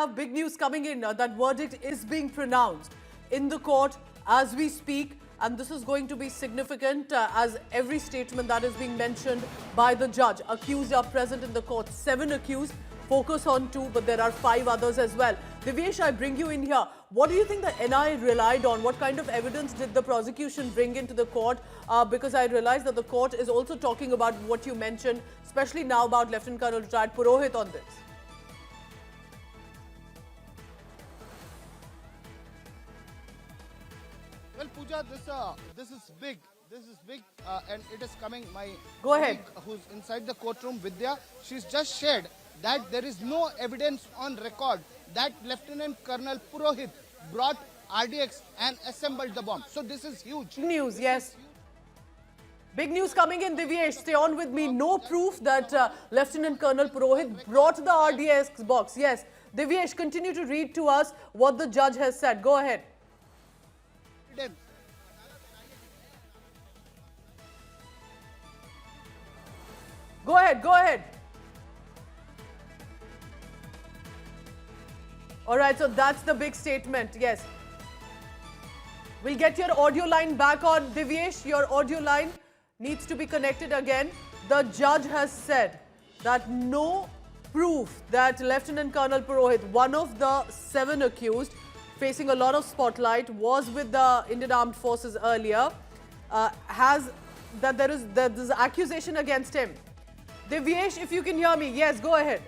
have big news coming in. That verdict is being pronounced in the court as we speak. And this is going to be significant as every statement that is being mentioned by the judge. Accused are present in the court. 7 accused. Focus on 2, but there are 5 others as well. Divyesh, I bring you in here. What do you think the NI relied on? What kind of evidence did the prosecution bring into the court? Because I realize that the court is also talking about what you mentioned, especially now about Lieutenant Colonel retired Purohit on this. Well, Pooja, this is big. This is big, and it is coming. My Go ahead. colleague who's inside the courtroom, Vidya, she's just shared that there is no evidence on record that Lieutenant Colonel Purohit brought RDX and assembled the bomb. So this is huge. Big news, yes. Big news coming in, Divyesh. Stay on with me. No proof that Lieutenant Colonel Purohit brought the RDX box. Yes. Divyesh, continue to read to us what the judge has said. Go ahead. Evidence. Go ahead. Go ahead. All right, so that's the big statement. Yes. We'll get your audio line back on. Divyesh, your audio line needs to be connected again. The judge has said that no proof that Lieutenant Colonel Purohit, one of the 7 accused, facing a lot of spotlight, was with the Indian Armed Forces earlier, there's accusation against him. Divyesh, if you can hear me, yes, go ahead.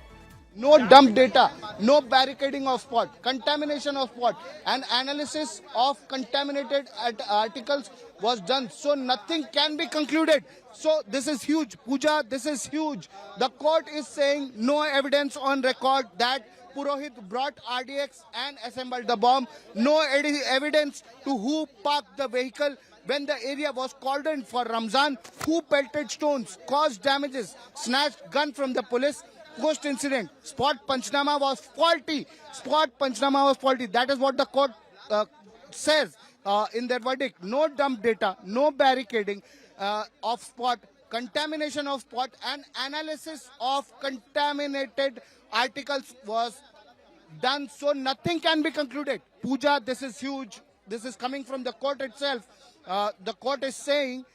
No dump data, no barricading of spot, contamination of spot, and analysis of contaminated articles was done. So nothing can be concluded. So this is huge. Pooja, this is huge. The court is saying no evidence on record that Purohit brought RDX and assembled the bomb. No evidence to who parked the vehicle when the area was cordoned for Ramzan, who pelted stones, caused damages, snatched gun from the police. Post incident, spot Panchnama was faulty. Spot Panchnama was faulty. That is what the court says in their verdict. No dump data, no barricading of spot, contamination of spot, and analysis of contaminated articles was done. So nothing can be concluded. Pooja, this is huge. This is coming from the court itself. The court is saying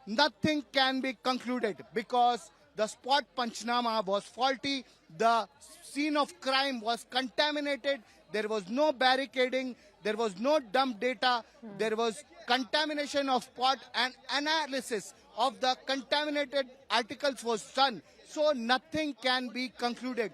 nothing can be concluded because the spot Panchnama was faulty. The scene of crime was contaminated. There was no barricading. There was no dump data. There was contamination of spot, and analysis of the contaminated articles was done. So nothing can be concluded.